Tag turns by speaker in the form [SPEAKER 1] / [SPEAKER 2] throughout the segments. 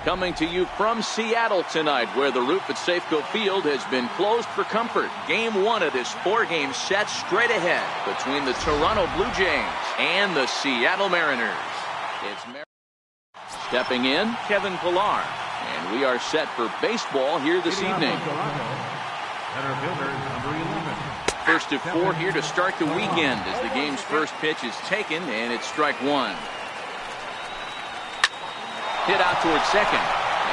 [SPEAKER 1] Coming to you from Seattle tonight, where the roof at Safeco Field has been closed for comfort. Game 1 of this 4-game set straight ahead between the Toronto Blue Jays and the Seattle Mariners. Stepping in, Kevin Pillar. And we are set for baseball here this evening. First of 4 here to start the weekend as the game's first pitch is taken, and it's strike 1. Hit out towards second,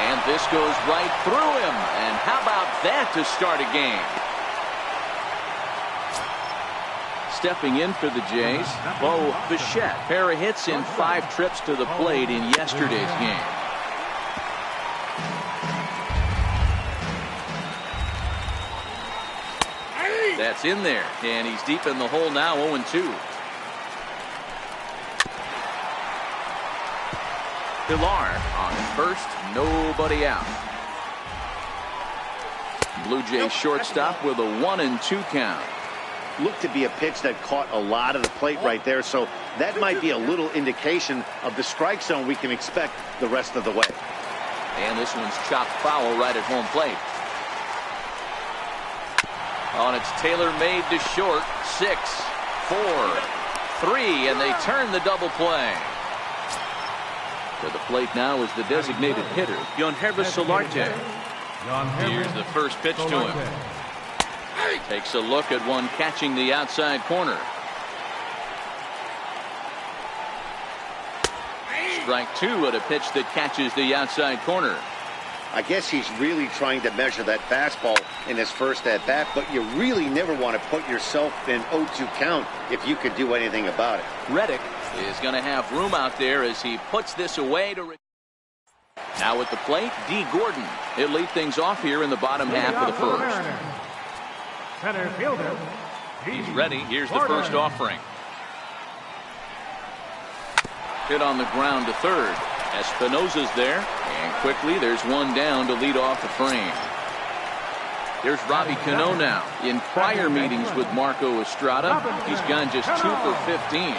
[SPEAKER 1] and this goes right through him. And how about that to start a game? Stepping in for the Jays, Bo Bichette. Pair of hits in 5 trips to the plate in yesterday's game. That's in there, and he's deep in the hole now, 0-2. Pillar on first, nobody out. Blue Jays shortstop with a 1-2 count.
[SPEAKER 2] Looked to be a pitch that caught a lot of the plate right there, so that might be a little indication of the strike zone we can expect the rest of the way.
[SPEAKER 1] And this one's chopped foul right at home plate. Oh, and it's tailor-made to short. 6, 4, 3, and they turn the double play. To the plate now is the designated hitter, Yangervis Solarte. Here's the first pitch to him. Takes a look at one catching the outside corner. Strike 2 at a pitch that catches the outside corner.
[SPEAKER 2] I guess he's really trying to measure that fastball in his first at bat, but you really never want to put yourself in 0-2 count if you could do anything about it.
[SPEAKER 1] Reddick is going to have room out there as he puts this away to. Now at the plate, D. Gordon. He'll lead things off here in the bottom half of the first.
[SPEAKER 3] Center fielder.
[SPEAKER 1] He's ready. Here's the first offering. Hit on the ground to third. Espinosa's there, and quickly there's one down to lead off the frame. Here's Robbie Cano now. In prior meetings with Marco Estrada, he's gone just 2 for 15.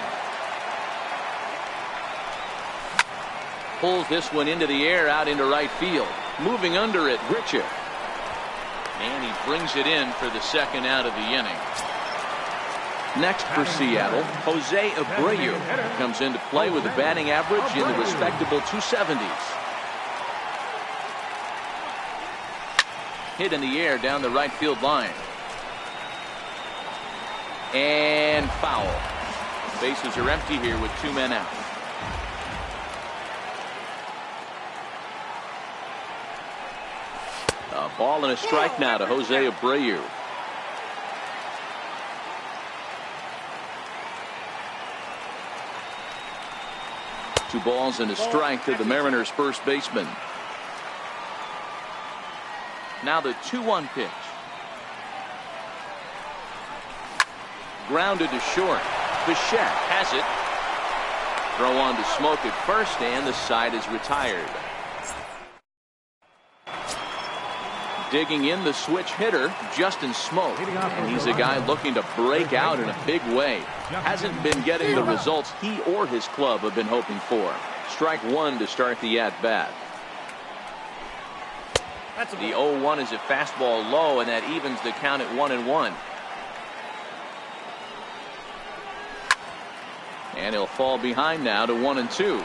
[SPEAKER 1] Pulls this one into the air out into right field. Moving under it, Grichuk. And he brings it in for the second out of the inning. Next for Seattle, Jose Abreu comes into play with a batting average in the respectable 270s. Hit in the air down the right field line. And foul. Bases are empty here with 2 men out. A ball and a strike now to Jose Abreu. Two balls and a strike to the Mariners' first baseman. Now the 2-1 pitch. Grounded to short. Bichette has it. Throw on to Smoke at first, and the side is retired. Digging in the switch hitter, Justin Smoke, and he's a guy looking to break out in a big way. Hasn't been getting the results he or his club have been hoping for. Strike 1 to start the at-bat. The 0-1 is a fastball low, and that evens the count at 1-1. And he'll fall behind now to 1-2.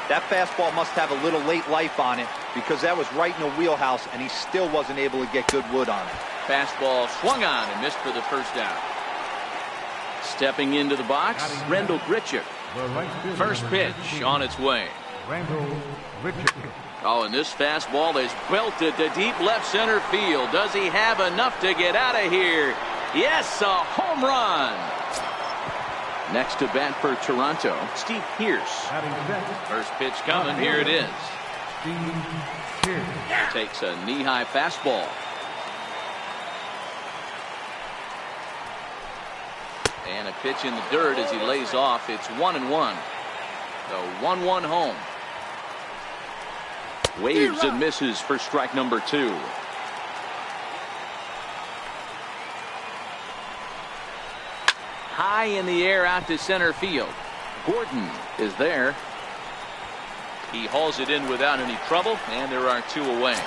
[SPEAKER 4] That fastball must have a little late life on it, because that was right in the wheelhouse, and he still wasn't able to get good wood on it.
[SPEAKER 1] Fastball swung on and missed for the first out. Stepping into the box, Rendell Grichuk. First pitch on its way. Oh, and this fastball is belted to deep left center field. Does he have enough to get out of here? Yes, a home run. Next to bat for Toronto, Steve Pearce. First pitch coming. Here it is. Takes a knee-high fastball. And a pitch in the dirt as he lays off. It's 1-1. The 1-1 home. Waves and misses for strike number 2. High in the air out to center field. Gordon is there. He hauls it in without any trouble, and there are 2 away.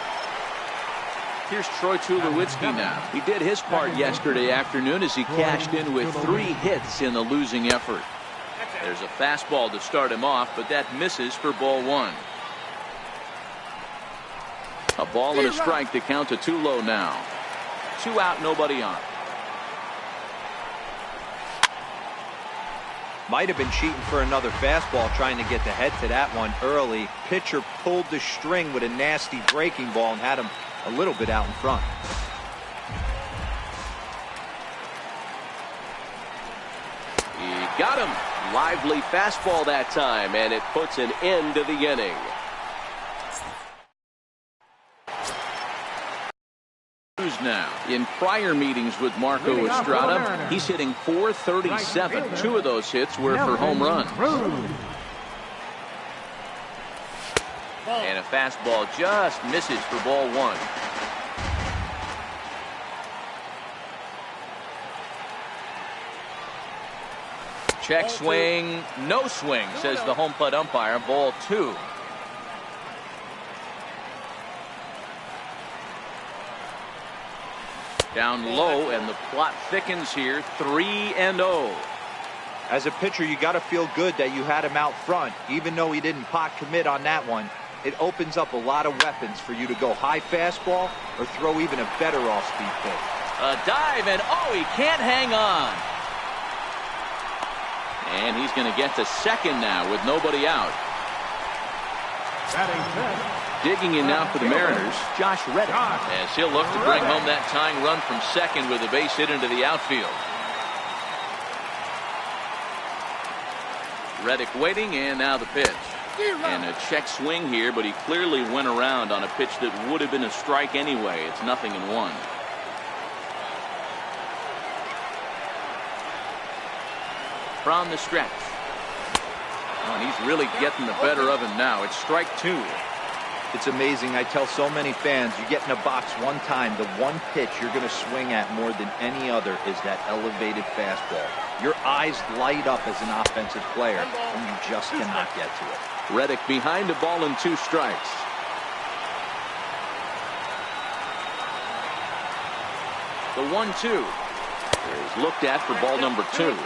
[SPEAKER 1] Here's Troy Tulowitzki now. He did his part yesterday afternoon as he cashed in with 3 hits in the losing effort. There's a fastball to start him off, but that misses for ball 1. A ball and a strike to count to Tulo now. 2 out, nobody on.
[SPEAKER 4] Might have been cheating for another fastball, trying to get the head to that one early. Pitcher pulled the string with a nasty breaking ball and had him a little bit out in front.
[SPEAKER 1] He got him. Lively fastball that time, and it puts an end to the inning. Now, in prior meetings with Marco Estrada, he's hitting .437. 2 of those hits were for home runs. And a fastball just misses for ball 1. Check swing, no swing, says the home plate umpire. Ball 2. Down low, and the plot thickens here. 3-0.
[SPEAKER 4] As a pitcher, you got to feel good that you had him out front, even though he didn't pot commit on that one. It opens up a lot of weapons for you to go high fastball or throw even a better off-speed pitch.
[SPEAKER 1] A dive, and oh, he can't hang on. And he's going to get to second now with nobody out. Digging in now for the Mariners, Josh Reddick, as he'll look to bring home that tying run from second with a base hit into the outfield. Reddick waiting, and now the pitch. And a check swing here, but he clearly went around on a pitch that would have been a strike anyway. It's 0-1. From the stretch. Oh, and he's really getting the better of him now. It's strike 2.
[SPEAKER 4] It's amazing. I tell so many fans, you get in a box one time, the one pitch you're going to swing at more than any other is that elevated fastball. Your eyes light up as an offensive player, and you just cannot get to it.
[SPEAKER 1] Reddick behind a ball and 2 strikes. The 1-2 is looked at for ball number 2.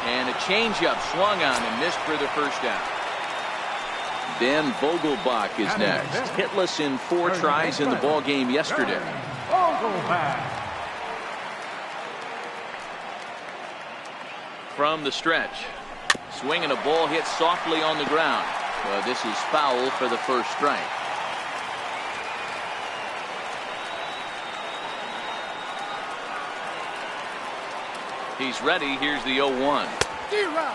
[SPEAKER 1] And a changeup swung on and missed for the first down. Dan Vogelbach is next. Hitless in 4 tries in the ball game yesterday. From the stretch. Swing and a ball hit softly on the ground. Well, this is foul for the first strike. He's ready. Here's the 0-1.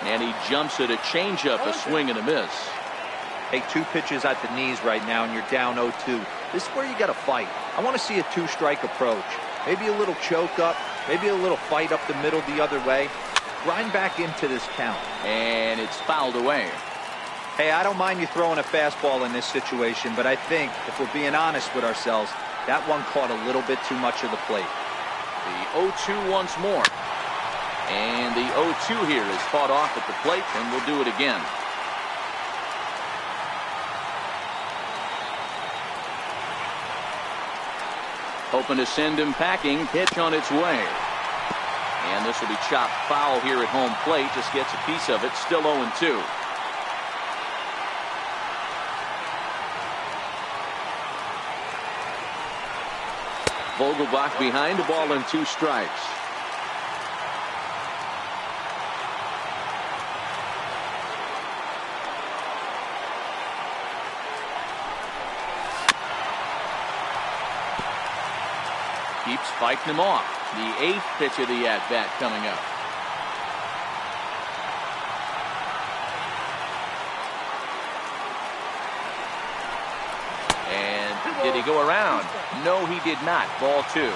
[SPEAKER 1] And he jumps at a changeup, a swing and a miss.
[SPEAKER 4] Hey, 2 pitches at the knees right now, and you're down 0-2. This is where you got to fight. I want to see a 2-strike approach. Maybe a little choke up, maybe a little fight up the middle the other way. Grind back into this count.
[SPEAKER 1] And it's fouled away.
[SPEAKER 4] Hey, I don't mind you throwing a fastball in this situation, but I think, if we're being honest with ourselves, that one caught a little bit too much of the plate.
[SPEAKER 1] The 0-2 once more. And the 0-2 here is fought off at the plate, and we'll do it again. Hoping to send him packing. Pitch on its way. And this will be chopped foul here at home plate. Just gets a piece of it. Still 0-2. Vogelbach behind, a ball and 2 strikes. Keeps fighting him off. The 8th pitch of the at-bat coming up. And did he go around? No, he did not. Ball 2.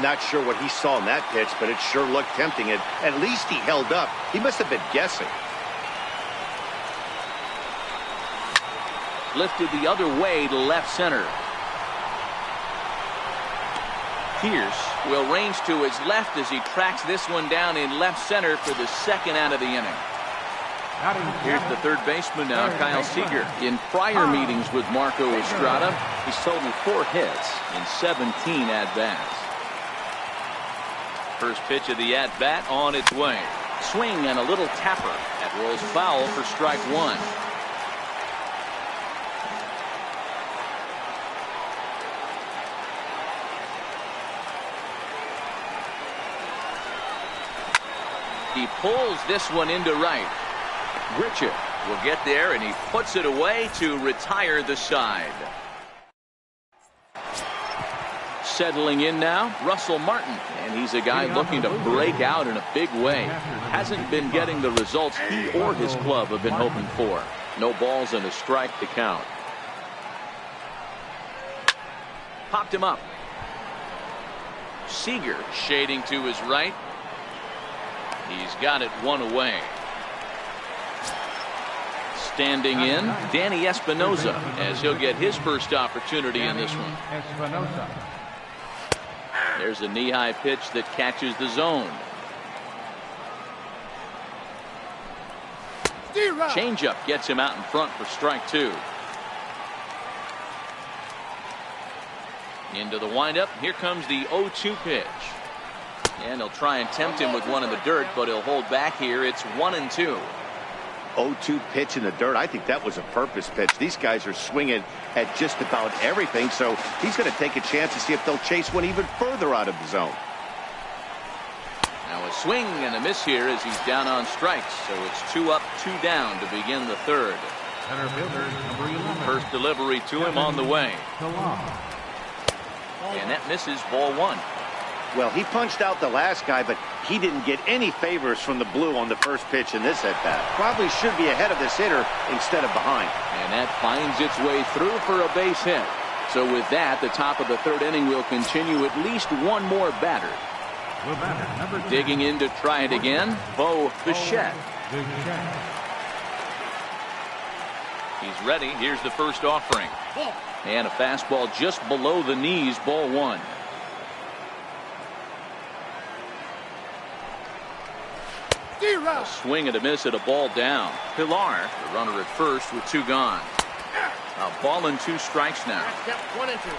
[SPEAKER 2] Not sure what he saw in that pitch, but it sure looked tempting. And at least he held up. He must have been guessing.
[SPEAKER 1] Lifted the other way to left center. Pierce will range to his left as he tracks this one down in left center for the second out of the inning. Here's the third baseman now, Kyle Seager. In prior meetings with Marco Estrada, he's totaled 4 hits in 17 at-bats. First pitch of the at-bat on its way. Swing and a little tapper. That rolls foul for strike 1. He pulls this one into right. Richard will get there, and he puts it away to retire the side. Settling in now, Russell Martin, and he's a guy looking to break out in a big way. Hasn't been getting the results he or his club have been hoping for. No balls and a strike to count. Popped him up. Seager shading to his right. He's got it one away. Standing in, Danny Espinosa, as he'll get his first opportunity in this one. There's a knee-high pitch that catches the zone. Changeup gets him out in front for strike 2. Into the windup. Here comes the 0-2 pitch. And he'll try and tempt him with one in the dirt, but he'll hold back here. It's 1-2.
[SPEAKER 2] 0-2 pitch in the dirt. I think that was a purpose pitch. These guys are swinging at just about everything, so he's going to take a chance to see if they'll chase one even further out of the zone.
[SPEAKER 1] Now a swing and a miss here as he's down on strikes, so it's 2 up, 2 down to begin the third.
[SPEAKER 3] Center fielder, number 11.
[SPEAKER 1] First delivery to him on the way. And that misses, ball 1.
[SPEAKER 2] Well, he punched out the last guy, but he didn't get any favors from the blue on the first pitch in this at-bat. Probably should be ahead of this hitter instead of behind.
[SPEAKER 1] And that finds its way through for a base hit. So with that, the top of the third inning will continue at least one more batter. Digging in to try it again, Bo Bichette. He's ready. Here's the first offering. And a fastball just below the knees, ball 1. A swing and a miss at a ball down. Pilar, the runner at first with 2 gone. A ball and 2 strikes now.
[SPEAKER 5] 1 and 2.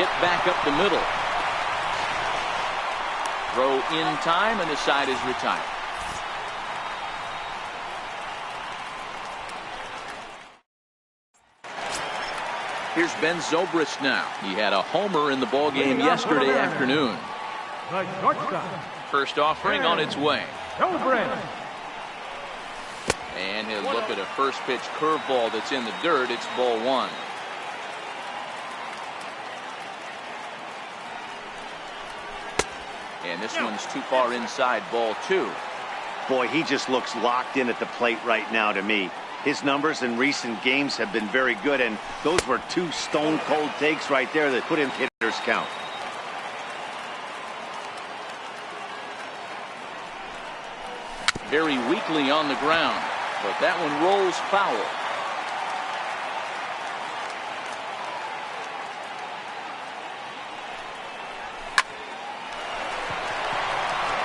[SPEAKER 1] Hit back up the middle. Throw in time, and the side is retired. Here's Ben Zobrist now. He had a homer in the ballgame yesterday afternoon. First offering on its way. And he'll look at a first pitch curveball that's in the dirt. It's ball 1. And this one's too far inside, ball 2.
[SPEAKER 2] Boy, he just looks locked in at the plate right now to me. His numbers in recent games have been very good, and those were 2 stone-cold takes right there that put him hitter's count.
[SPEAKER 1] Very weakly on the ground, but that one rolls foul.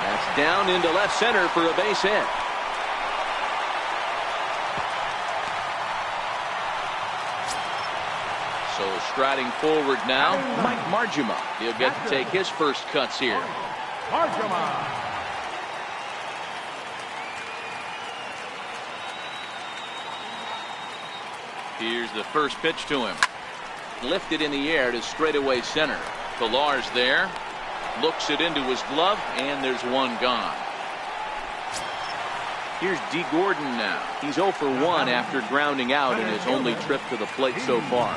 [SPEAKER 1] That's down into left center for a base hit. So striding forward now, Mike Margema. He'll get to take his first cuts here.
[SPEAKER 3] Margema.
[SPEAKER 1] Here's the first pitch to him. Lifted in the air to straightaway center. Pilar's there. Looks it into his glove, and there's one gone. Here's D. Gordon now. He's 0 for 1 after grounding out in his only trip to the plate so far.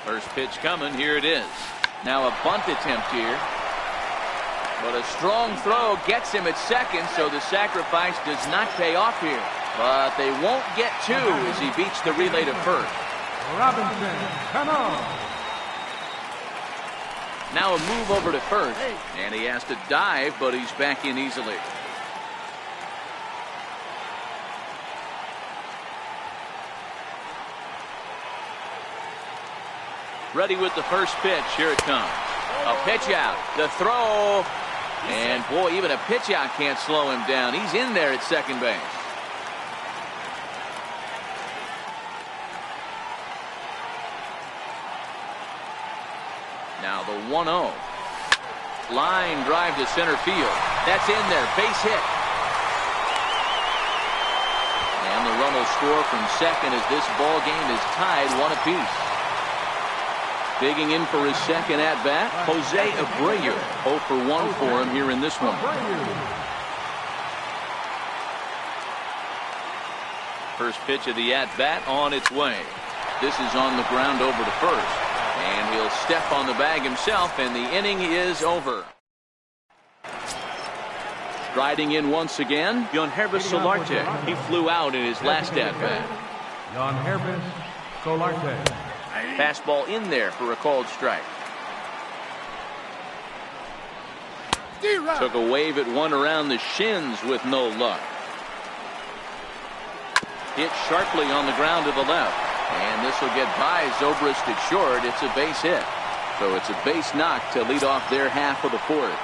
[SPEAKER 1] First pitch coming. Here it is. Now a bunt attempt here. But a strong throw gets him at second, so the sacrifice does not pay off here. But they won't get 2 as he beats the relay to first.
[SPEAKER 3] Robinson, come on.
[SPEAKER 1] Now a move over to first, and he has to dive, but he's back in easily. Ready with the first pitch. Here it comes. A pitch out. The throw. And boy, even a pitch out can't slow him down. He's in there at second base. Now the 1-0. Line drive to center field. That's in there. Base hit. And the run will score from second as this ball game is tied 1 apiece. Digging in for his second at-bat, Jose Abreu. 0 for 1 for him here in this one. First pitch of the at-bat on its way. This is on the ground over to first. And he'll step on the bag himself, and the inning is over. Striding in once again, Yonhervis Solarte. He flew out in his last at-bat.
[SPEAKER 3] Yonhervis Solarte.
[SPEAKER 1] Fastball in there for a called strike. Took a wave at one around the shins with no luck. Hit sharply on the ground to the left. And this will get by Zobrist at short. It's a base hit. So it's a base knock to lead off their half of the fourth.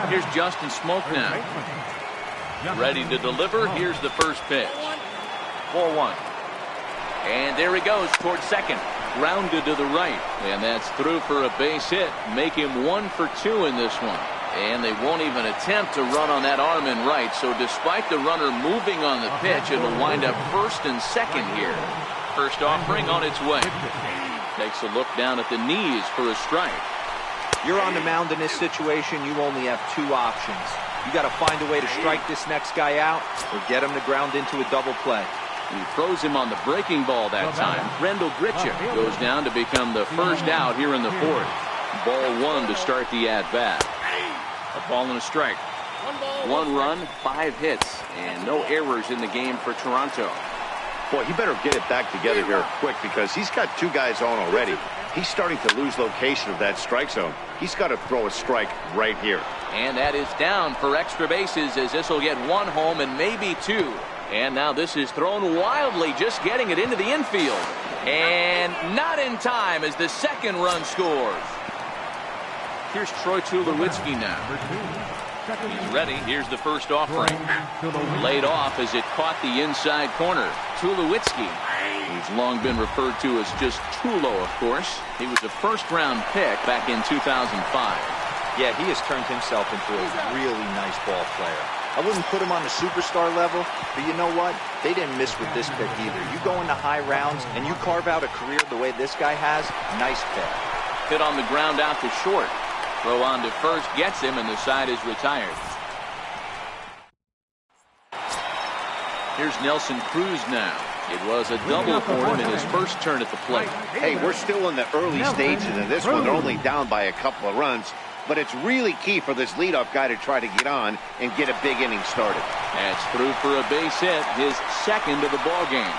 [SPEAKER 1] Here's Justin Smoke now. Ready to deliver. Here's the first pitch. 4-1. And there he goes towards second. Grounded to the right. And that's through for a base hit. Make him 1 for 2 in this one. And they won't even attempt to run on that arm in right. So despite the runner moving on the pitch, it'll wind up first and second here. First offering on its way. Takes a look down at the knees for a strike.
[SPEAKER 4] You're on the mound in this situation. You only have 2 options. You got to find a way to strike this next guy out or get him to ground into a double play.
[SPEAKER 1] He throws him on the breaking ball that time. Rendell Grichuk goes down to become the first out here in the fourth. Ball 1 to start the at-bat. A ball and a strike. 1 run, 5 hits, and no errors in the game for Toronto.
[SPEAKER 2] Boy, he better get it back together here quick because he's got 2 guys on already. He's starting to lose location of that strike zone. He's got to throw a strike right here.
[SPEAKER 1] And that is down for extra bases as this will get 1 home and maybe 2. And now this is thrown wildly, just getting it into the infield. And not in time as the second run scores. Here's Troy Tulowitzki now. He's ready. Here's the first offering. Laid off as it caught the inside corner. Tulowitzki, who's long been referred to as just Tulo, of course. He was a first-round pick back in 2005.
[SPEAKER 4] Yeah, he has turned himself into a really nice ball player. I wouldn't put him on the superstar level, but you know what? They didn't miss with this pick either. You go into high rounds and you carve out a career the way this guy has, nice pick.
[SPEAKER 1] Hit on the ground out to short. Throw on to first, gets him, and the side is retired. Here's Nelson Cruz now. It was a double for him in his first turn at the plate.
[SPEAKER 2] Hey, we're still in the early stages of this one. They're only down by a couple of runs. But it's really key for this leadoff guy to try to get on and get a big inning started.
[SPEAKER 1] That's through for a base hit, his second of the ball game.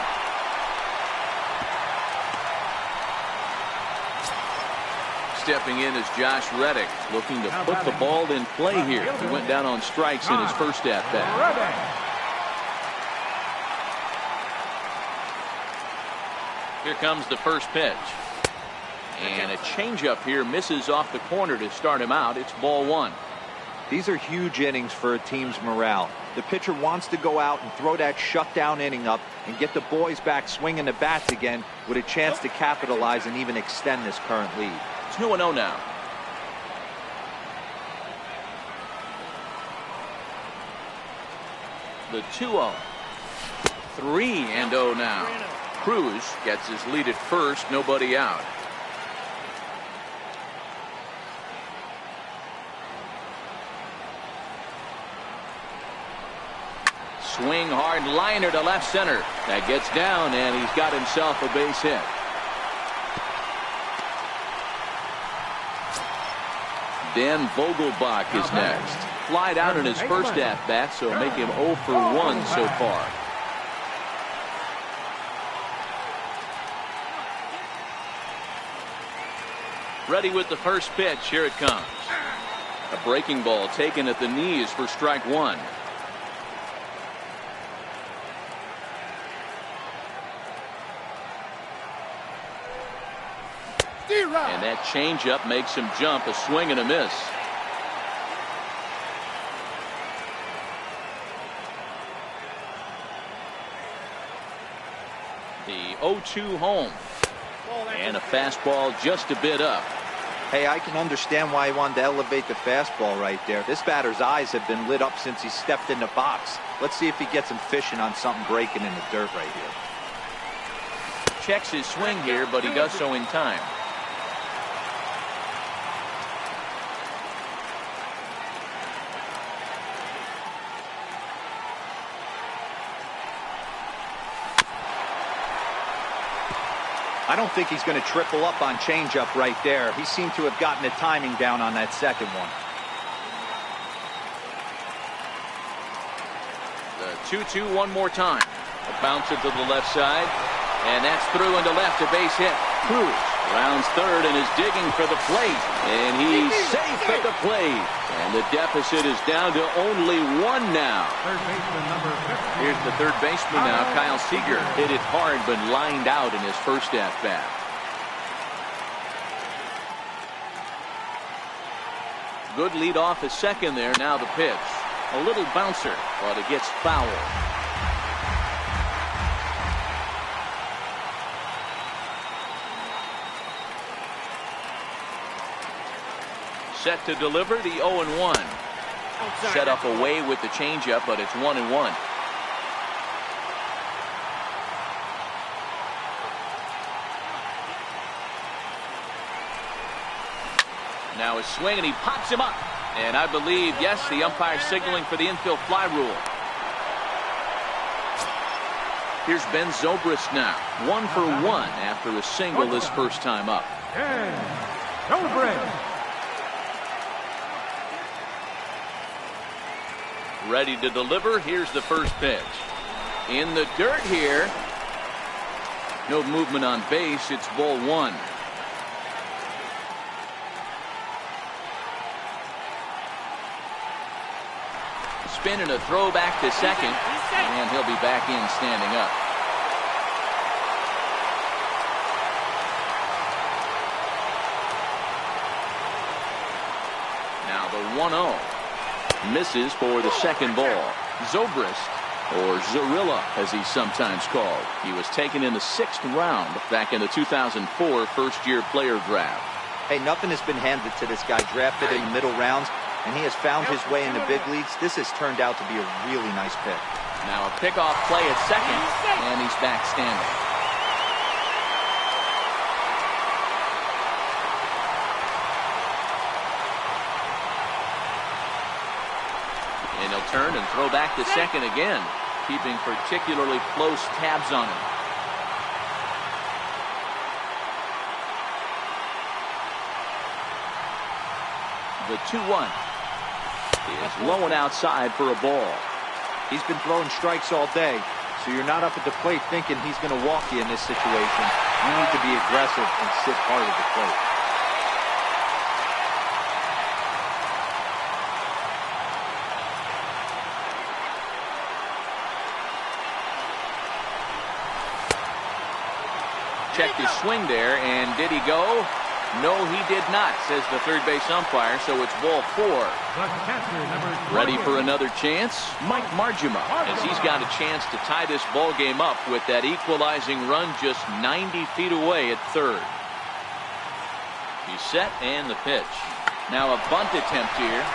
[SPEAKER 1] Stepping in is Josh Reddick, looking to put the ball in play here. He went down on strikes in his first at-bat. Here comes the first pitch. And a changeup here misses off the corner to start him out. It's ball 1.
[SPEAKER 4] These are huge innings for a team's morale. The pitcher wants to go out and throw that shutdown inning up and get the boys back swinging the bats again with a chance to capitalize and even extend this current lead.
[SPEAKER 1] 2-0 now. The 2-0. 3-0 now. Cruz gets his lead at first, nobody out. Swing hard liner to left center. That gets down, and he's got himself a base hit. Dan Vogelbach is next. Flied out in his first at-bat, so make him 0 for 1 so far. Ready with the first pitch. Here it comes. A breaking ball taken at the knees for strike one. And that changeup makes him jump. A swing and a miss. The 0-2 home. And a fastball just a bit up.
[SPEAKER 4] Hey, I can understand why he wanted to elevate the fastball right there. This batter's eyes have been lit up since he stepped in the box. Let's see if he gets him fishing on something breaking in the dirt right here.
[SPEAKER 1] Checks his swing here, but he does so in time.
[SPEAKER 4] I don't think he's going to triple up on changeup right there. He seemed to have gotten the timing down on that second one.
[SPEAKER 1] The 2-2 one more time. A bouncer to the left side. And that's through into left. A base hit. Cruz rounds third and is digging for the plate. And he's safe at the plate. And the deficit is down to only one now.
[SPEAKER 3] Third baseman number 15.
[SPEAKER 1] Here's the third baseman now, Kyle Seager. Hit it hard but lined out in his first at-bat. Good lead off at second there. Now the pitch. A little bouncer, but it gets foul. Set to deliver the 0-1. Set up away with the changeup, but it's 1-1. Now a swing, and he pops him up. And I believe, yes, the umpire signaling for the infield fly rule. Here's Ben Zobrist now. 1 for 1 after a single his first time up.
[SPEAKER 3] Zobrist.
[SPEAKER 1] Ready to deliver. Here's the first pitch. In the dirt here. No movement on base. It's ball one. Spin and a throw back to second. And he'll be back in standing up. Now the 1-0. Misses for the second ball. Zobrist, or Zorilla as he's sometimes called. He was taken in the 6th round back in the 2004 first-year player draft.
[SPEAKER 4] Hey, nothing has been handed to this guy. Drafted in the middle rounds, and he has found his way in the big leagues. This has turned out to be a really nice pick.
[SPEAKER 1] Now a pickoff play at second, and he's back standing. And he'll turn and throw back to second again, keeping particularly close tabs on him. The 2-1 is low and outside for a ball.
[SPEAKER 4] He's been throwing strikes all day, so you're not up at the plate thinking he's going to walk you in this situation. You need to be aggressive and sit hard at the plate.
[SPEAKER 1] Checked his swing there, and did he go? No, he did not, says the third base umpire, so it's ball 4. Ready for another chance? Mike Margima, as he's got a chance to tie this ball game up with that equalizing run just 90 feet away at third. He's set, and the pitch. Now a bunt attempt here.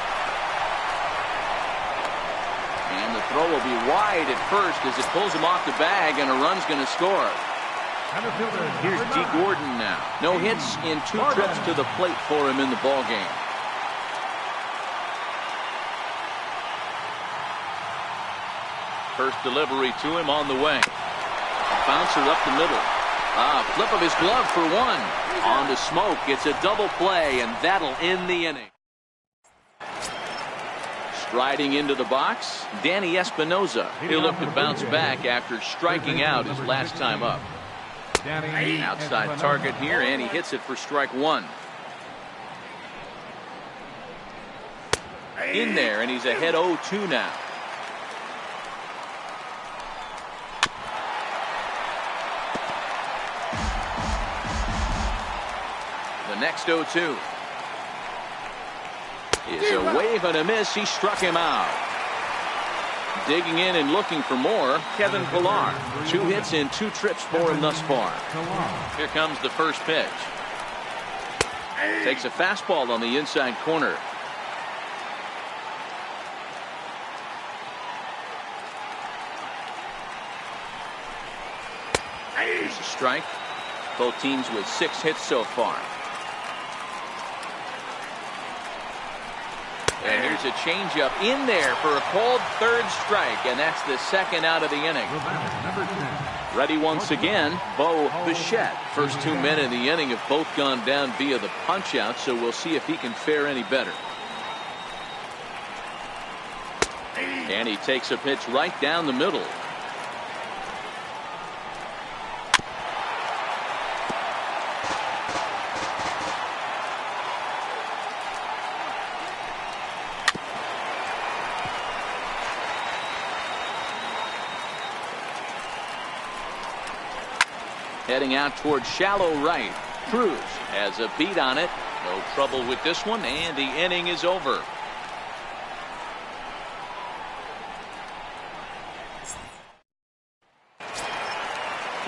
[SPEAKER 1] And the throw will be wide at first as it pulls him off the bag, and a run's going to score. Here's D. Gordon now. No hits in 2 trips to the plate for him in the ball game. First delivery to him on the way. Bouncer up the middle. Flip of his glove for 1. On to Smoke. It's a double play, and that'll end the inning. Striding into the box, Danny Espinoza. He'll look to bounce back after striking out his last time up. Outside target here, and he hits it for strike 1. In there, and he's ahead 0-2 now. The next 0-2 is a wave and a miss. He struck him out. Digging in and looking for more, Kevin Pillar. 2 hits in 2 trips for him thus far. Here comes the first pitch. Takes a fastball on the inside corner. Here's a strike. Both teams with 6 hits so far. And here's a changeup in there for a called 3rd strike, and that's the 2nd out of the inning. Ready once again, Bo Bichette. First 2 men in the inning have both gone down via the punch-out, so we'll see if he can fare any better. And he takes a pitch right down the middle. Heading out towards shallow right. Cruz has a beat on it. No trouble with this one, and the inning is over.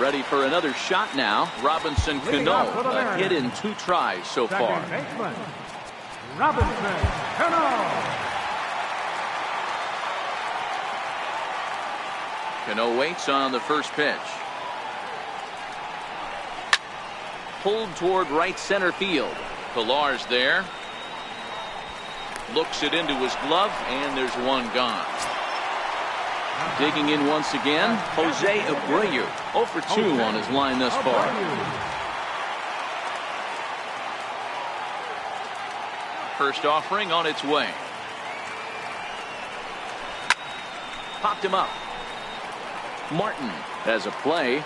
[SPEAKER 1] Ready for another shot now. Robinson Cano, a hit in 2 tries so far.
[SPEAKER 3] Robinson Cano.
[SPEAKER 1] Cano waits on the first pitch. Pulled toward right center field. Pillar's there. Looks it into his glove, and there's one gone. Digging in once again, Jose Abreu. 0 for 2 on his line thus far. First offering on its way. Popped him up. Martin has a play.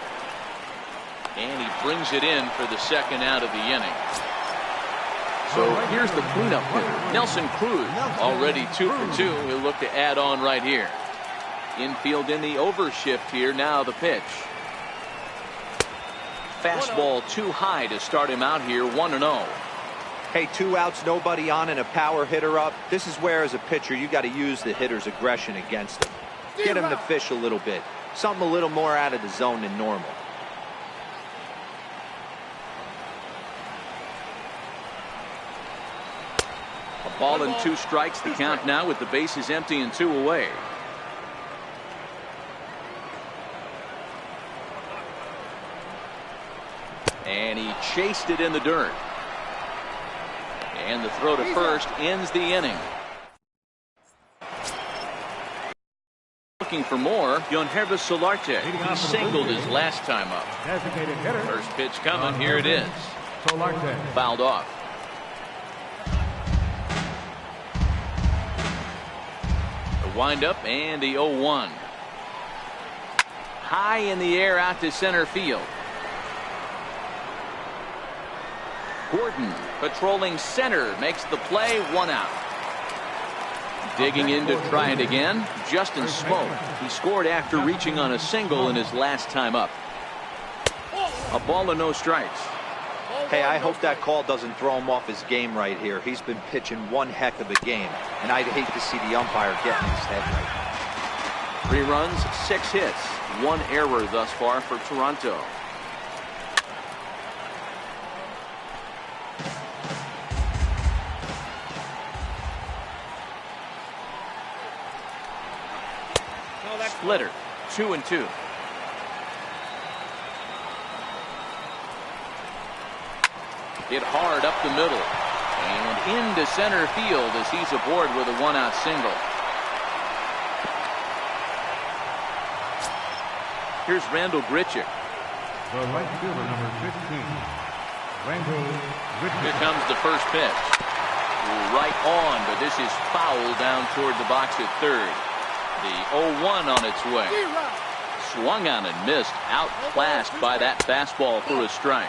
[SPEAKER 1] And he brings it in for the 2nd out of the inning. So here's the cleanup hitter, Nelson Cruz, already 2 for 2. He'll look to add on right here. Infield in the overshift here. Now the pitch. Fastball too high to start him out here. 1-0.
[SPEAKER 4] Hey, 2 outs, nobody on, and a power hitter up. This is where, as a pitcher, you got to use the hitter's aggression against him. Get him to fish a little bit. Something a little more out of the zone than normal.
[SPEAKER 1] A ball and 2 strikes. The count now with the bases empty and 2 away. And he chased it in the dirt. And the throw to first ends the inning. Looking for more, Yonhervis Solarte. He singled his last time up.
[SPEAKER 3] Designated hitter.
[SPEAKER 1] First pitch coming. Here it is.
[SPEAKER 3] Solarte.
[SPEAKER 1] Fouled off. The windup and the 0-1. High in the air out to center field. Gordon patrolling center makes the play. 1 out. Digging in to try it again. Justin Smoke. He scored after reaching on a single in his last time up. A ball and no strikes.
[SPEAKER 4] Hey, I hope that call doesn't throw him off his game right here. He's been pitching one heck of a game, and I'd hate to see the umpire get in his head right now.
[SPEAKER 1] 3 runs, 6 hits, 1 error thus far for Toronto. Splitter, 2-2. Hit hard up the middle and into center field as he's aboard with a 1-out single. Here's Randall Grichuk.
[SPEAKER 3] The right fielder, number 15, Randall Grichuk.
[SPEAKER 1] Here comes the first pitch. Right on, but this is foul down toward the box at third. The 0-1 on its way. Swung on and missed. Outclassed by that fastball for a strike.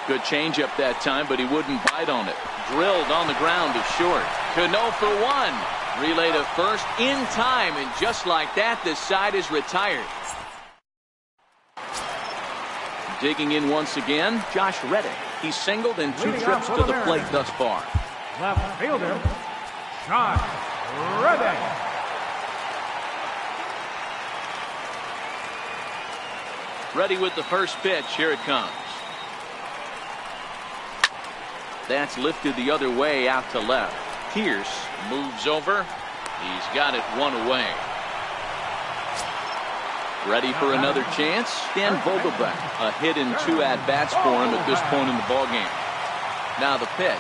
[SPEAKER 1] Good changeup that time, but he wouldn't bite on it. Drilled on the ground to short. Cano for 1. Relay to first in time, and just like that, this side is retired. Digging in once again, Josh Reddick. He's singled in 2 trips to the plate thus far.
[SPEAKER 3] Left fielder, Josh Reddick.
[SPEAKER 1] Ready with the first pitch. Here it comes. That's lifted the other way out to left. Pierce moves over. He's got it 1 away. Ready for another chance. Dan Vogelbach. A hit in 2 at-bats for him at this point in the ballgame. Now the pitch.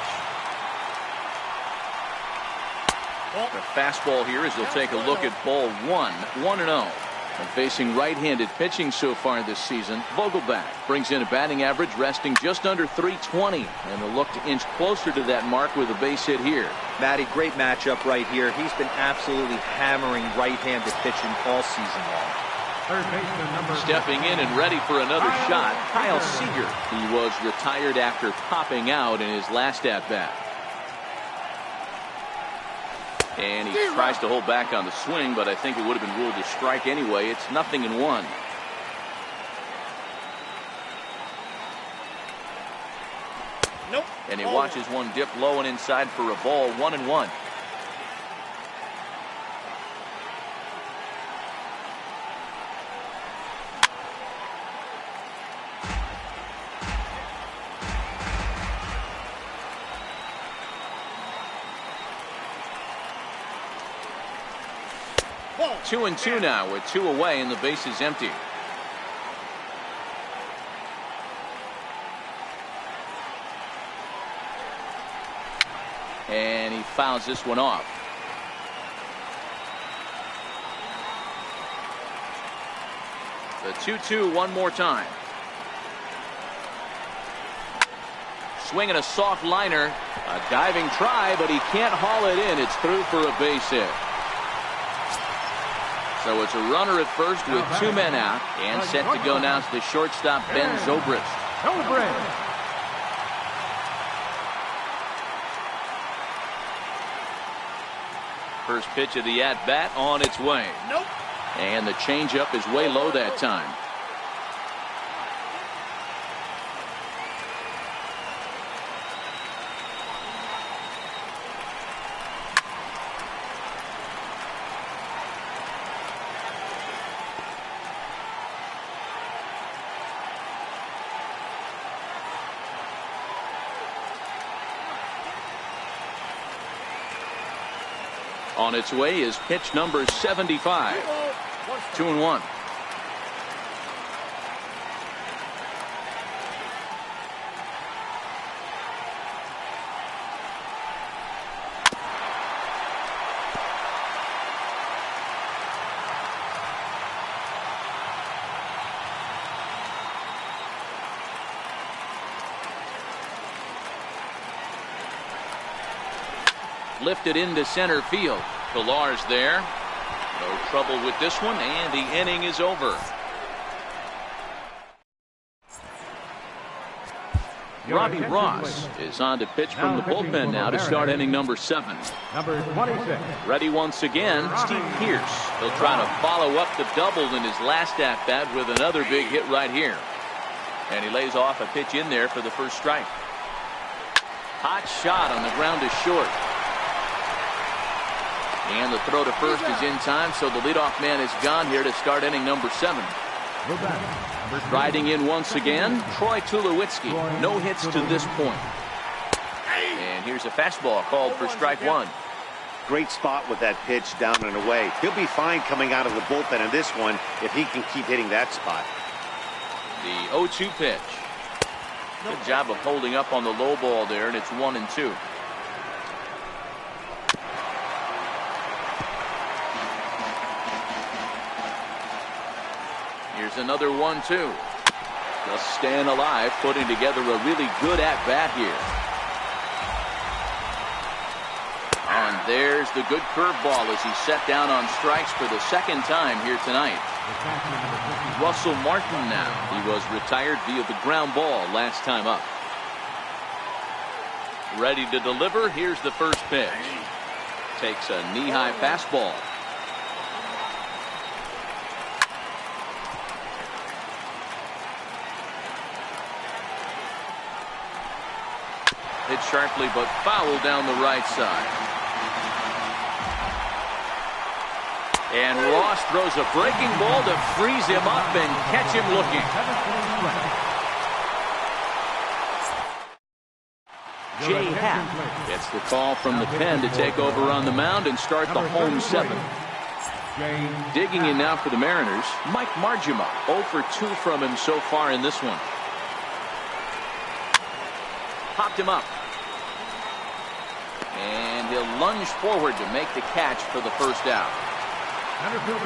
[SPEAKER 1] The fastball here as they'll take a look at ball 1. 1-0. And facing right-handed pitching so far this season, Vogelbach brings in a batting average resting just under .320, and they'll look to inch closer to that mark with a base hit here.
[SPEAKER 4] Matty, great matchup right here. He's been absolutely hammering right-handed pitching all season long.
[SPEAKER 3] Third baseman number
[SPEAKER 1] Stepping in and ready for another shot, Kyle Seager. He was retired after popping out in his last at-bat. And he tries to hold back on the swing, but I think it would have been ruled a strike anyway. It's 0-1.
[SPEAKER 5] Nope.
[SPEAKER 1] And he watches one dip low and inside for a ball. 1-1.
[SPEAKER 5] Ball.
[SPEAKER 1] 2-2 now with 2 away and the base is empty. And he fouls this one off. The 2-2 one more time. Swinging a soft liner. A diving try, but he can't haul it in. It's through for a base hit. So it's a runner at first with 2 men out, and set to go now is the shortstop Ben Zobrist. First pitch of the at-bat on its way.
[SPEAKER 5] Nope.
[SPEAKER 1] And the changeup is way low that time. On its way is pitch number 75. 2-1. Lifted into center field. Pilar's there. No trouble with this one, and the inning is over. Robbie Ross is on to pitch from the bullpen now to start inning number 7.
[SPEAKER 3] number 26.
[SPEAKER 1] Ready once again, Steve Pierce. He'll try to follow up the double in his last at-bat with another big hit right here. And he lays off a pitch in there for the first strike. Hot shot on the ground to short. And the throw to first is in time, so the leadoff man is gone here to start inning number 7. Riding in once again, Troy Tulowitzki. No hits to this point. And here's a fastball called for strike 1.
[SPEAKER 2] Great spot with that pitch down and away. He'll be fine coming out of the bullpen in this one if he can keep hitting that spot.
[SPEAKER 1] The 0-2 pitch. Good job of holding up on the low ball there, and it's 1-2. Here's another 1-2. Just staying alive, putting together a really good at-bat here. And there's the good curveball as he's set down on strikes for the second time here tonight. Russell Martin now. He was retired via the ground ball last time up. Ready to deliver. Here's the first pitch. Takes a knee-high fastball. Hit sharply, but foul down the right side. And Ross throws a breaking ball to freeze him up and catch him looking. Jay Happ gets the call from the pen to take over on the mound and start the home seventh. Digging in now for the Mariners, Mike Margima. 0 for 2 from him so far in this one. Popped him up. And he'll lunge forward to make the catch for the first out.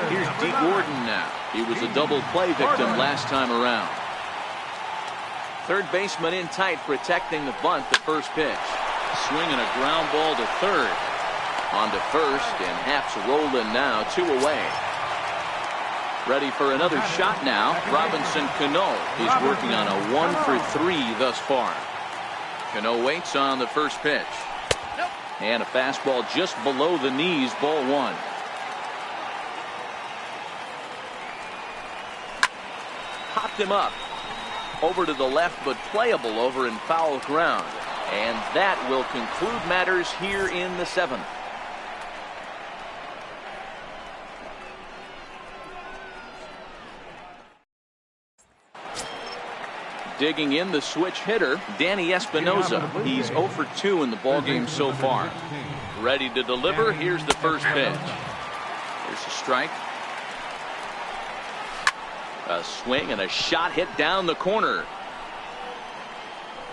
[SPEAKER 1] Here's D. Gordon now. He was a double play victim last time around. Third baseman in tight, protecting the bunt, the first pitch. Swinging a ground ball to third. On to first, and Happ's rolling now, 2 away. Ready for another shot now. Robinson Cano is working on a 1 for 3 thus far. Cano waits on the first pitch. And a fastball just below the knees, ball 1. Popped him up. Over to the left, but playable over in foul ground. And that will conclude matters here in the 7th. Digging in the switch hitter, Danny Espinosa. He's 0 for 2 in the ballgame so far. Ready to deliver. Here's the first pitch. Here's a strike. A swing and a shot hit down the corner.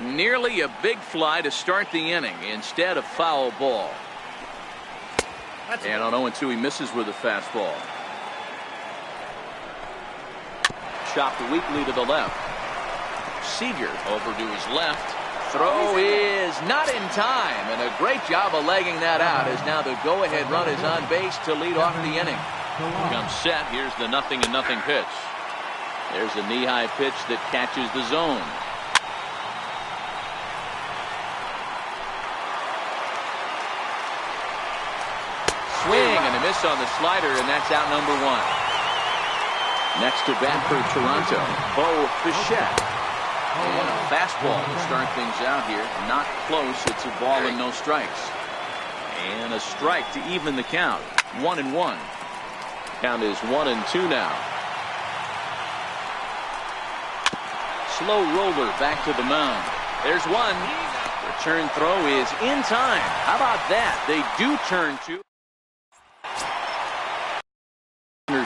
[SPEAKER 1] Nearly a big fly to start the inning instead of foul ball. And on 0-2 he misses with a fastball. Chopped weakly to the left. Seager over to his left. Throw is not in time, and a great job of legging that out as now the go-ahead run is on base to lead off the inning. Comes set. Here's the 0-0 pitch. There's a knee-high pitch that catches the zone. Swing and a miss on the slider, and that's out number 1. Next to bat for Toronto, Bo Bichette. And a fastball to start things out here. Not close. It's a ball and no strikes. And a strike to even the count. 1-1. Count is 1-2 now. Slow roller back to the mound. There's one. Return throw is in time. How about that? They do turn to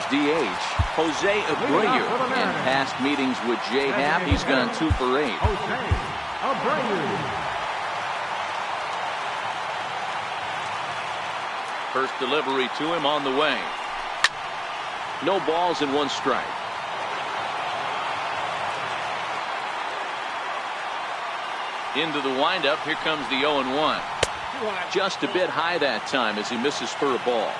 [SPEAKER 1] DH Jose Abreu. In past meetings with Jay Happ, he's gone 2 for 8. First delivery to him on the way. No balls and 1 strike. Into the windup. Here comes the 0-1. Just a bit high that time as he misses for a ball.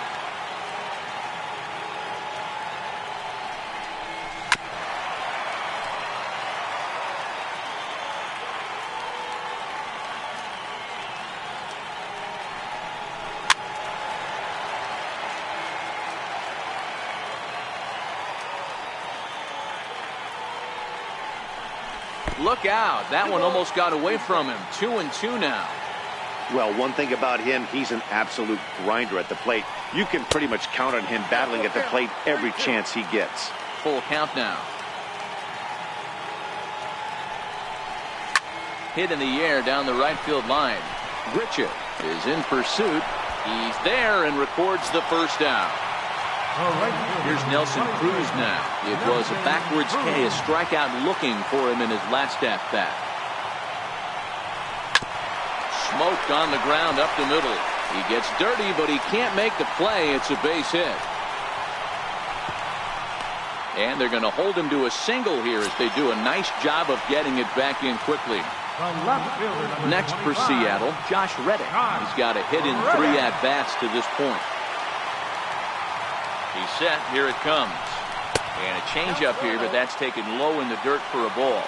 [SPEAKER 1] Look out. That one almost got away from him. 2-2 now.
[SPEAKER 2] Well, one thing about him, he's an absolute grinder at the plate. You can pretty much count on him battling at the plate every chance he gets.
[SPEAKER 1] Full count now. Hit in the air down the right field line. Richard is in pursuit. He's there and records the first out. Here's Nelson Cruz now. It was a backwards K, a strikeout looking for him in his last at bat. Smoked on the ground up the middle. He gets dirty, but he can't make the play. It's a base hit. And they're going to hold him to a single here as they do a nice job of getting it back in quickly. Next for Seattle, Josh Reddick. He's got a hit in 3 at-bats to this point. He's set. Here it comes. And a changeup here, but that's taken low in the dirt for a ball.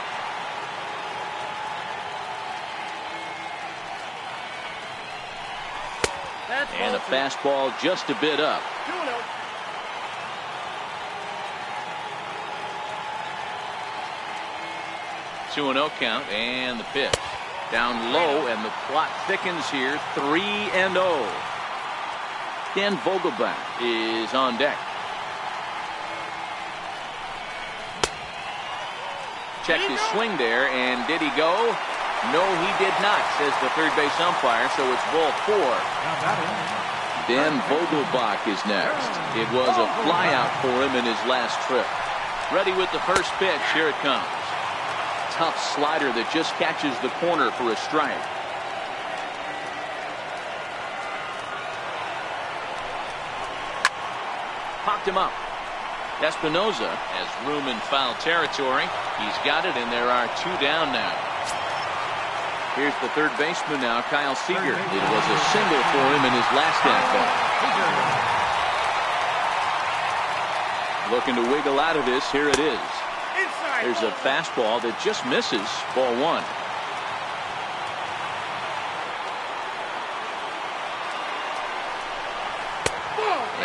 [SPEAKER 1] And a fastball just a bit up. 2-0 count, and the pitch down low, and the plot thickens here. 3-0. Dan Vogelbach is on deck. Checked his swing there, and did he go? No, he did not, says the third base umpire, so it's ball 4. Dan Vogelbach is next. It was a flyout for him in his last trip. Ready with the first pitch. Here it comes. Tough slider that just catches the corner for a strike. Popped him up. Espinosa has room in foul territory. He's got it, and there are 2 down now. Here's the third baseman now, Kyle Seager. It was a single for him in his last at-bat. Looking to wiggle out of this. Here it is. There's a fastball that just misses. Ball 1.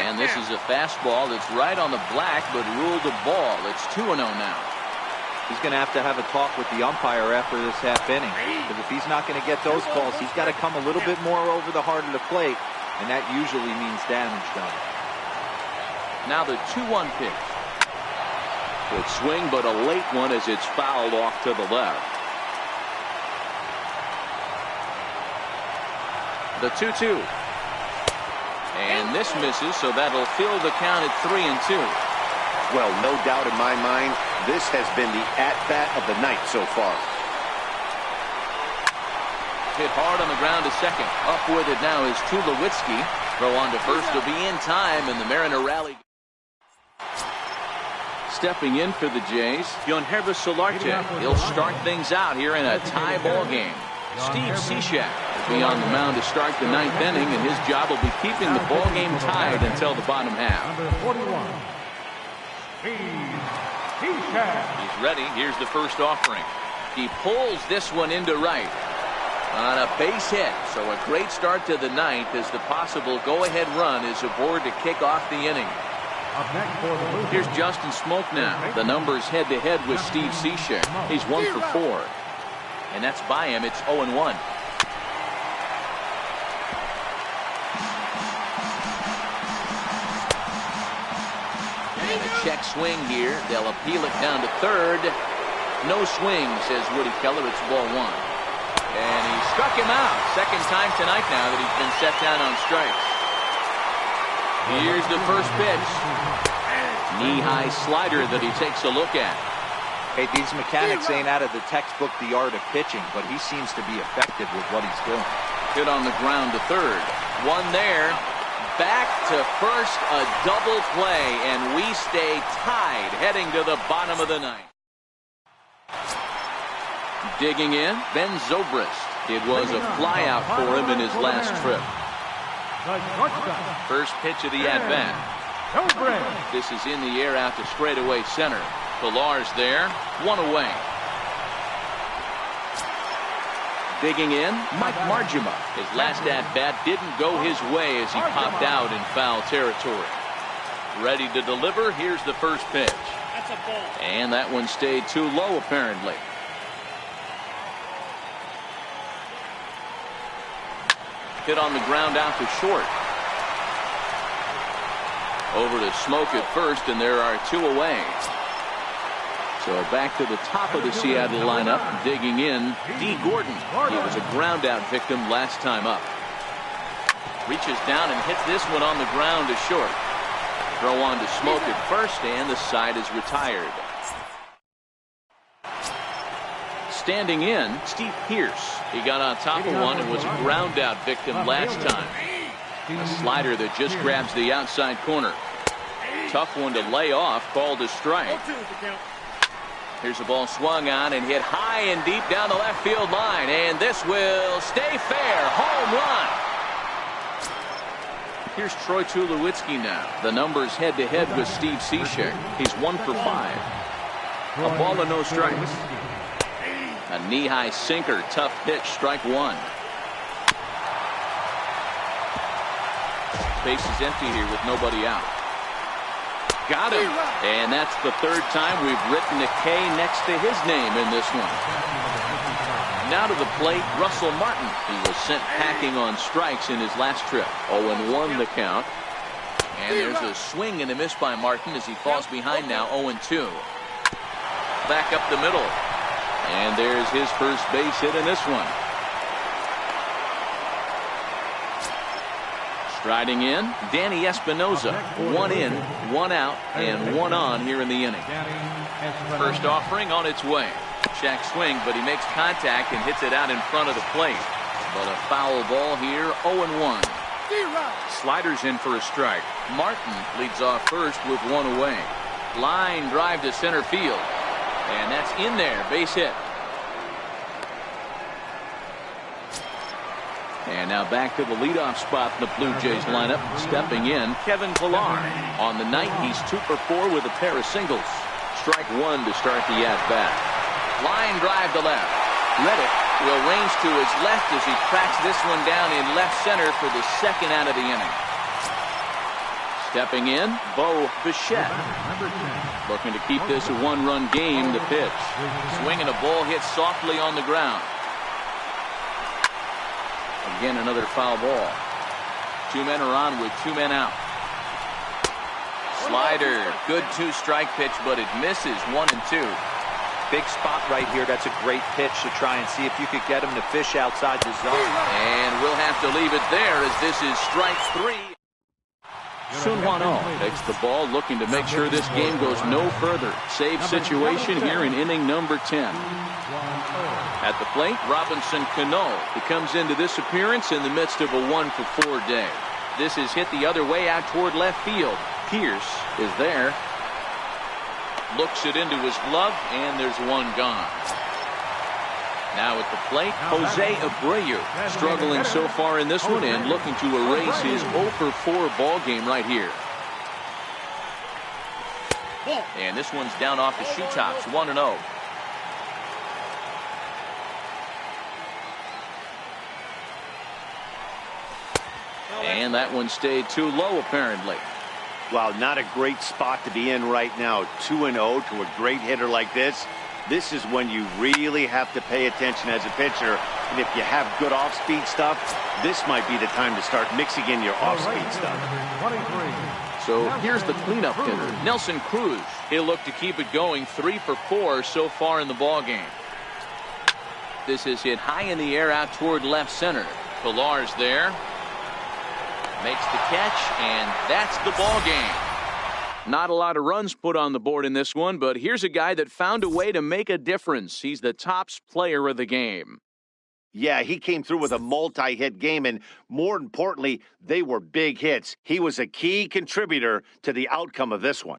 [SPEAKER 1] And this is a fastball that's right on the black, but ruled a ball. It's 2-0 now.
[SPEAKER 4] He's going to have a talk with the umpire after this half inning. Because if he's not going to get those calls, he's got to come a little bit more over the heart of the plate. And that usually means damage done.
[SPEAKER 1] Now the 2-1 pitch. Good swing, but a late one as it's fouled off to the left. The 2-2. And this misses, so that'll fill the count at 3-2.
[SPEAKER 2] Well, no doubt in my mind, this has been the at-bat of the night so far.
[SPEAKER 1] Hit hard on the ground to second. Up with it now is Tulowitzki. Throw on to first will be in time, and the Mariner rally. Stepping in for the Jays, Yonhervis Solarte. He'll start things out here in a tie ball game. Steve Cishek will be on the mound to start the 9th inning, and his job will be keeping the ball game tied until the bottom half.
[SPEAKER 3] Number 41,
[SPEAKER 1] He's ready. Here's the first offering. He pulls this one into right on a base hit. So a great start to the 9th as the possible go-ahead run is aboard to kick off the inning.
[SPEAKER 3] Up next for the Blue
[SPEAKER 1] Here's
[SPEAKER 3] Jays.
[SPEAKER 1] Justin Smoke now. The numbers head-to-head with Steve Cishek. He's 1 for 4. And that's by him. It's 0-1. And a check swing here. They'll appeal it down to third. No swing, says Woody Keller. It's ball 1. And he struck him out. Second time tonight now that he's been set down on strikes. Here's the first pitch. Knee-high slider that he takes a look at.
[SPEAKER 4] Hey, these mechanics ain't out of the textbook The Art of Pitching, but he seems to be effective with what he's doing.
[SPEAKER 1] Hit on the ground to third. One there. Back to first, a double play, and we stay tied heading to the bottom of the 9th. Digging in, Ben Zobrist. It was a flyout for him in his last trip.
[SPEAKER 3] The shortstop,
[SPEAKER 1] First pitch of the at-bat.
[SPEAKER 3] Zobrist.
[SPEAKER 1] This is in the air out to straightaway center. Pilar's there, 1 away. Digging in, Mike Margima. His last at-bat didn't go his way as he popped out in foul territory. Ready to deliver, here's the first pitch.
[SPEAKER 5] That's a ball.
[SPEAKER 1] And that one stayed too low apparently. Hit on the ground out to short. Over to Smoke at first, and there are 2 away. So back to the top of the Seattle lineup, digging in, D. Gordon. He was a ground-out victim last time up. Reaches down and hits this one on the ground to short. Throw on to Smoke at first, and the side is retired. Standing in, Steve Pearce. He got on top of one and was a ground-out victim last time. A slider that just grabs the outside corner. Tough one to lay off, called a strike. Here's the ball swung on and hit high and deep down the left field line, and this will stay fair. Home run. Here's Troy Tulowitzki now. The numbers head-to-head with Steve Cishek. He's 1 for 5. A ball and no strikes. A knee-high sinker, tough pitch, strike 1. Base is empty here with nobody out. Got him. And that's the third time we've written a K next to his name in this one. Now to the plate, Russell Martin. He was sent packing on strikes in his last trip. 0-1 the count. And there's a swing and a miss by Martin as he falls behind now 0-2. Back up the middle. And there's his first base hit in this one. Striding in, Danny Espinosa. 1 in, 1 out, and 1 on here in the inning. First offering on its way. Check swing, but he makes contact and hits it out in front of the plate. But a foul ball here, 0-1. Sliders in for a strike. Martin leads off first with 1 away. Line drive to center field. And that's in there, base hit. And now back to the leadoff spot in the Blue Jays lineup. Stepping in, Kevin Pillar. On the night, he's 2 for 4 with a pair of singles. Strike 1 to start the at-bat. Line drive to left. Reddick will range to his left as he cracks this one down in left center for the second out of the inning. Stepping in, Bo Bichette. Looking to keep this a 1-run game. The pitch. Swinging a ball hit softly on the ground. Again, another foul ball. 2 men are on with 2 men out. Slider, good 2-strike pitch, but it misses 1-2.
[SPEAKER 4] Big spot right here. That's a great pitch to try and see if you could get him to fish outside the zone.
[SPEAKER 1] And we'll have to leave it there as this is strike 3. Sun Hwan-Oh takes the ball, looking to make sure this game goes no further. Save situation here in inning number 10. At the plate, Robinson Cano, who comes into this appearance in the midst of a 1-for-4 day. This is hit the other way out toward left field. Pierce is there. Looks it into his glove, and there's 1 gone. Now at the plate, Jose Abreu, struggling so far in this one and looking to erase his 0-for-4 ball game right here. And this one's down off the shoe tops, 1-0. And that one stayed too low, apparently.
[SPEAKER 2] Wow, not a great spot to be in right now. 2-0 to a great hitter like this. This is when you really have to pay attention as a pitcher. And if you have good off-speed stuff, this might be the time to start mixing in your off-speed stuff.
[SPEAKER 1] So here's the cleanup hitter, Nelson Cruz. He'll look to keep it going. 3 for 4 so far in the ball game. This is hit high in the air out toward left center. Pillar's there. Makes the catch, and that's the ball game. Not a lot of runs put on the board in this one, but here's a guy that found a way to make a difference. He's the tops player of the game.
[SPEAKER 2] Yeah, he came through with a multi-hit game, and more importantly, they were big hits. He was a key contributor to the outcome of this one.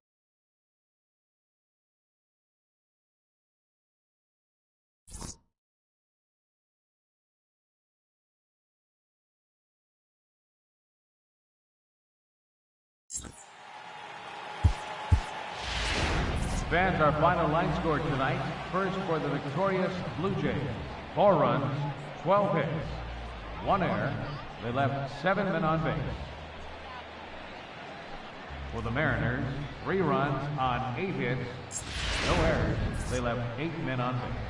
[SPEAKER 3] Fans, our final line score tonight. First for the victorious Blue Jays. 4 runs, 12 hits, 1 error. They left 7 men on base. For the Mariners, 3 runs on 8 hits, no errors. They left 8 men on base.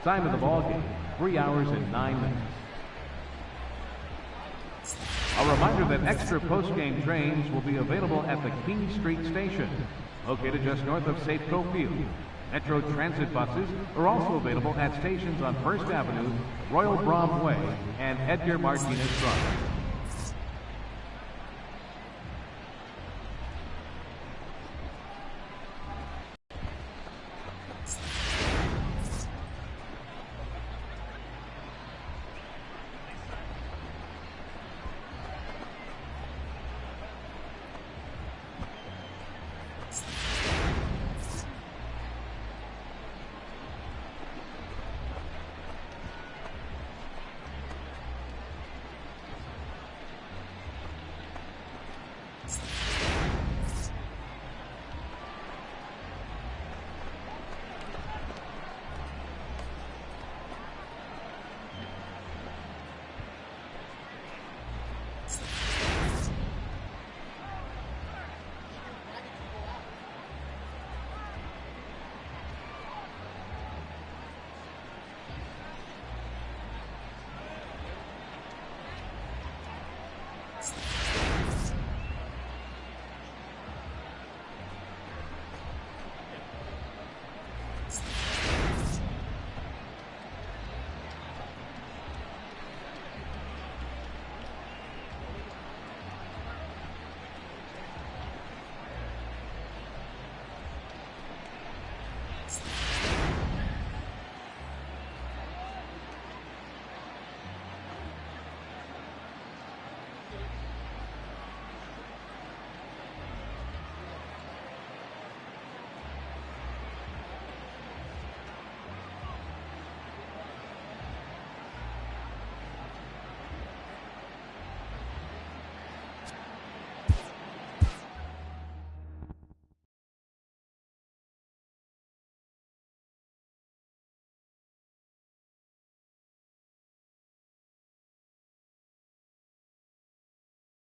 [SPEAKER 3] Time of the ball game, 3 hours and 9 minutes. A reminder that extra post-game trains will be available at the King Street Station, located just north of Safeco Field. Metro Transit buses are also available at stations on First Avenue, Royal Brom Way, and Edgar Martinez Drive.